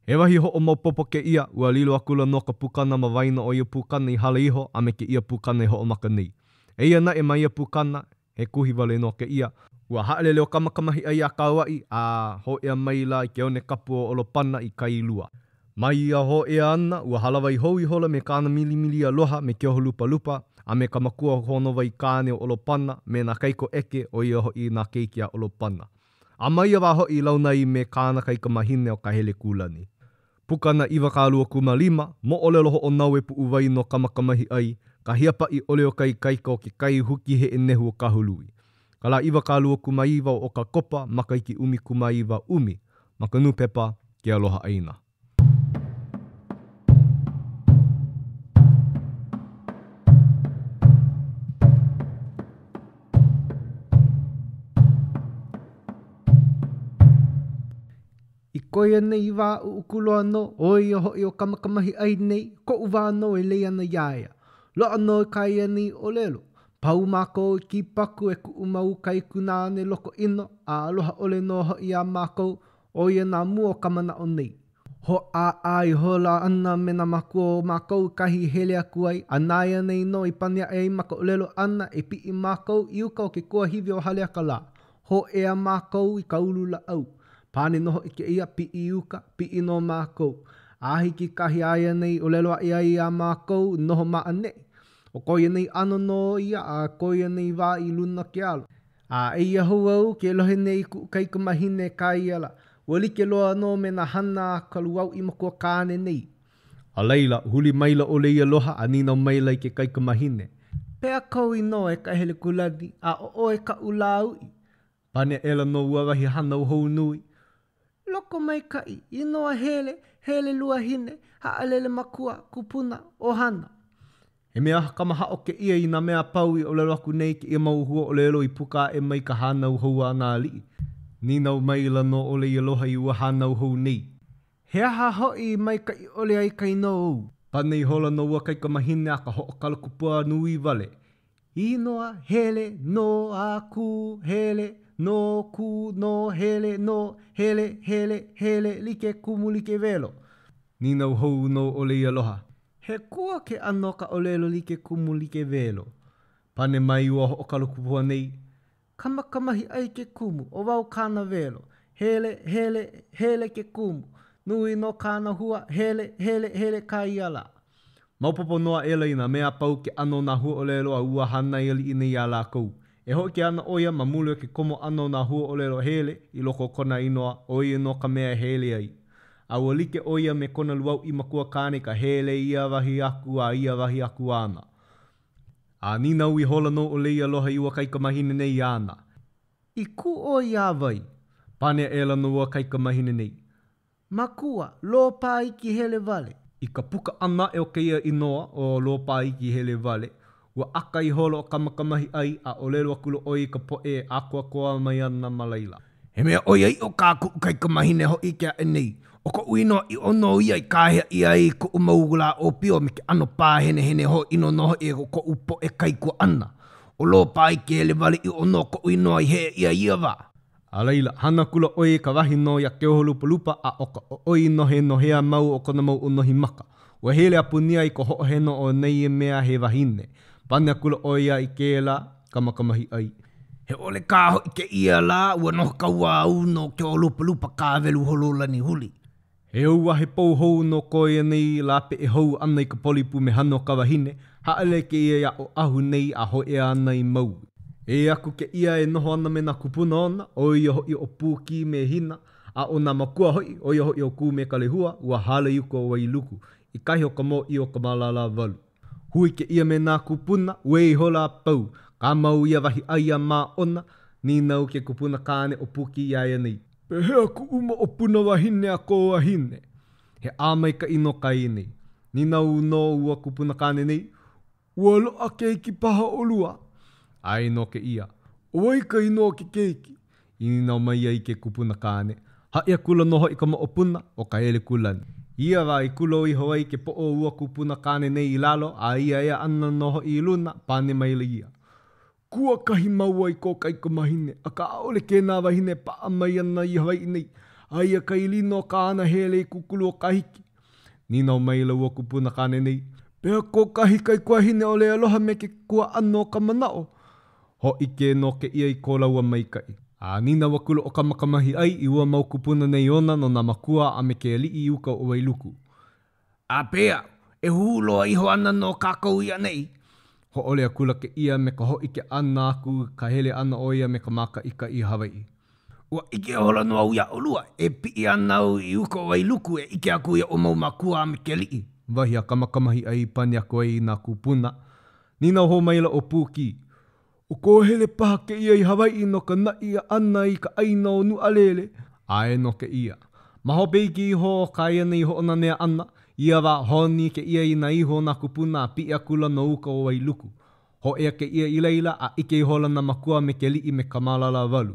He wahi ho o maupopo ke ia, ua lilo akula no ka pukana ma waina o ia pukana i hala iho, a me ke ia pukana e ho o maka nei. E ia na e mai ia pukana, he kuhi wale no ke ia. Ua haalele o kamakamahi ai a kauai, a ho ea maila i ke one kapu o olopana i kailua. Mai ia ho ea ana, ua halawai hou i hola me kāna milimili aloha me ke oho lupa lupa, a me ka makua hono wai kāne o olopana, me nā kaiko eke o ia ho i nā keiki a olopana. A mai ia wā ho i launa i me kāna kaika mahine o ka hele kūlani. Pukana iwa kālua kumalima, mo ole loho o nau e pu uwai no kamakamahi ai, ka hiapa i ole o kai kaika o ke kai huki he e nehu o kahului. Ka la iwa kālua kumaiwa o ka kopa, makaiki umi kumaiwa umi, maka nupepa ke aloha aina. I koia nei wā ukulo ano, o ia hoi o kamakamahi ai nei, ko uwa ano e lei ana iaia. Lo ano e kai ani o lelo. Pau mākou ki paku e ku umau kai kunāne loko ino, a aloha ole no hoi a mākou, o ia nā mua o kamana o nei. Ho a ai hola ana me nā makua o mākou kahi hele aku ai, a nāia nei no i pania e maka o lelo ana e pi i mākou i uka o ke kua hivi o hale aka la. Ho ea mākou i ka ulula au. Pāne noho i ke ia pi i uka, pi i no mākou. Ahi ki kahi aia nei o lelo ai ai a mākou noho maa nei. O koia nei ano no ia a koia nei wā i luna ke alo. A eia hou au ke lohe nei ku kaika mahine ka iala. Ua like loa no me na hana ka luau i makua kāne nei. A leila, huli maila o leia loha a nina maila i ke kaika mahine. Pea kau i no e ka hele kulani a o e ka ulau i. Pane ela no ua wahi hana uhou nui. Loko mai kai, i noa hele lua hine, haalele makua, kupuna, o hana. He mea kamaha o ke ia i nā mea pau i o lelo aku nei ki ia mauhua o lelo i puka e mai ka hana uhou a nā li. Ninau maila no ole i aloha i ua hana uhou nei. He aha hoi mai ka i ole ai kai no ou. Pane i hola no ua kai ka mahine a ka ho o kalakupua nui wale. I noa hele no a ku hele. No ku no hele no hele like kumu like velo. Nina hou no ole i aloha. He kua ke ano ka olelo like kumu like velo. Pane mai ua ho o kalukupua nei. Kamakamahi ai ke kumu o wau kāna velo. Hele ke kumu. Nui no kāna hua hele ka iala. Maupopo noa ela ina mea pau ke ano na hua olelo a ua hana ili ina i ala kou. E hoi ke ana oia ma mulu ke komo ano na hua o lelo hele i loko kona inoa oia no ka mea hele ai. A ua like oia me kona luau i makua kāne ka hele ia wahi aku a ia wahi aku ana. A nina ui hola no o leia loha i ua kaika mahine nei ana. I ku o ia vai. Pane ela no ua kaika mahine nei. Makua, lo pā iki hele vale. I ka puka ana e o keia inoa o lo pā iki hele vale. Ua aka i holo o kamakamahi ai a o lelo akulo oi ka poe a koa mai ana malaila. He mea oi ai o kā ku kaika mahine ho i kia e nei. O ko uino i ono ia i kāhea i ai ko umaugula o pio me ke ano pāhene ho ino noho e ko upo e kaikua ana. O lo pā i ke hele vale i ono ko uino i he ia wā. A leila, hana kula oi ka wahi no ia ke oho lupa a o ka oi no hea mau o kona mau unohi maka. Ua hele apunia i ko ho'oheno o nei e mea he wahine. Pane akula oia i ke la kamakamahi ai. He ole kāho i ke ia la ua noho kaua au no ke o lupa kā velu holo lani huli. He ua he pou hou no koia nei la pe e hou ana i ka polipu me hano ka wahine. Haale ke ia o ahu nei a hoe ana i mau. E aku ke ia e noho ana me na kupuna ona, o ia hoi o pūki me hina, a o na makua hoi, o ia hoi o kū me kalehua, ua hale yuko o wailuku, i kahi o ka mo i o ka malala walu. Hui ke ia me nā kupuna, wei hola pau, ka mau ia wahi aia mā ona, ni nau ke kupuna kāne o puki iaia nei. Pehea ku uma o puna wahine a ko wahine. He āmai ka ino kai nei. Ni nau no ua kupuna kāne nei, ua loa keiki paha o lua. Ai no ke ia. Oi ka ino ke keiki. Ini nau mai ai ke kupuna kāne. Haia kula noho i ka mo o puna o ka ele kulani. Ia wa i kulo i Hawaii ke po o ua kupuna kāne nei i lalo a ia ea ana noho i luna pāne mai le ia. Kua kahi maua i ko kaika mahine a ka aole ke nā wahine paa mai ana i Hawaii nei. Aia kai lino ka ana hele kukulu o kahiki. Nina o mai lau o kupuna kane nei. Pea ko kahi kai kua hine o le aloha me ke kua ano ka manao. Ho ike no ke ia I ko laua mai kai. A nina wakulu o kamakamahi ai I ua mau kupuna nei ona no na makua a me ke li I uka o wailuku. A pea, e huloa iho ana no kākou ia nei. Ho ole a kula ke ia me ka ho ike ana aku ka hele ana o ia me ka maka ika I Hawaii. Ua ike hola no au ia olua, e pi ana au I uka o wailuku e ike aku ia o mau makua a me ke li. Wahi a kamakamahi ai pani ako ai nā kupuna. Nina ho maila o Puki. O ko hele paha ke ia I Hawaii no ka nai ana I ka aina o nu alele. Ae no ke ia. Maho beiki iho ka ia nei ho ona nea ana. Ia wa honi ke ia I na iho na kupuna a pi a kula no uka o wailuku. Ho ea ke ia I leila a ike hola na makua me ke li me ka malala walu.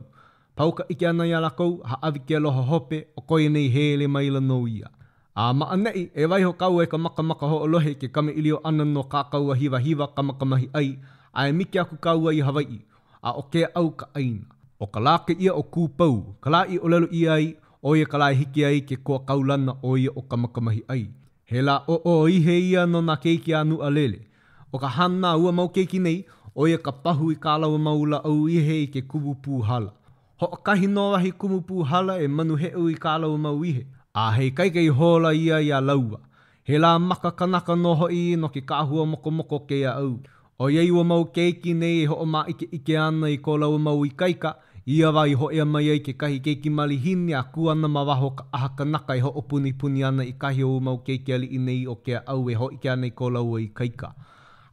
Pauka ike ana ia lakou ha avi ke aloha hope o koe nei hele maila no ia. A maa nei e waiho kau e ka makamaka ho alohe ke kame ilio ana no kākau a hiwa hiwa kamakamahi ai. A e miki aku kau ai Hawaii. A o ke au ka aina. O ka la ke ia o kūpau. Ka la I o lelo I ai. O ia ka la hiki ai ke kua kaulana o ia o kamakamahi ai. He la o ihe ia no na keiki anu alele. O ka hana ua mau keiki nei. O ia ka pahu I ka lawa maula au ihe I ke kumupu hala. Ho kahi no wahi kumupu hala e manu heu I ka lawa mau ihe. A hei kaikei hola ia ia laua. He la maka kanaka no hoi no ke kāhua moko moko ke ia au. O iei ua mau keiki nei e ho o maa ike ana I ko laua mau I kaika. Ia wai ho ea mai ai ke kahi keiki malihini a kuana mawaho ka aha kanaka e ho o puni puni ana I kahi o mau keiki ali I nei o ke au e ho ike ana I ko laua I kaika.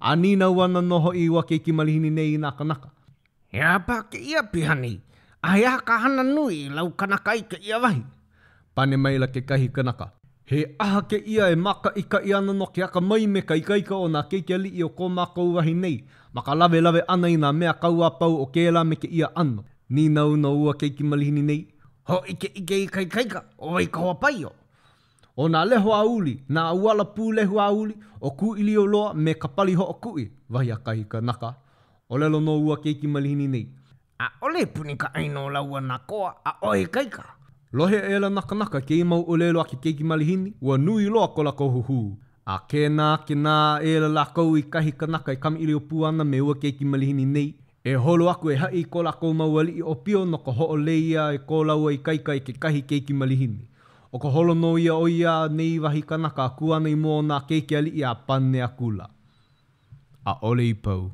A nina wana no hoi ua keiki malihini nei I nā kanaka. He apa ke ia pihani. A hea ka hana nui lau kanaka I ke ia wahi. Pane maila ke kahi kanaka. He aha ke ia e maka ika I ana no ke aka mai me ka ikaika o nā keiki ali I o ko mākou wahi nei. Maka lawe lawe ana I nā mea kaua pau o ke la me ke ia ano. Ni nau no ua keiki malihini nei. Ho ike I kaikaika o wai kaua pai o. O nā leho a uli, nā uala pū leho a uli, o ku ili o loa me ka pali ho o kui. Wahi a kahi kanaka. O lelo no ua keiki malihini nei. A ole puni ka aino laua nā koa a oe kaika. Lohe e la nakanaka ke I mau o lelo a ke keiki malihini, ua nui loa ko lako huhu. A ke nā e la lako I kahi kanaka I kami ili o puana me ua keiki malihini nei. E holo aku e hai ko lako mauali I o pio no ka ho o leia e ko laua I kaika I ke kahi keiki malihini. O ka holo no ia o ia nei wahi kanaka a kuana I mo nā keiki ali I a pane a kula. A ole I pau.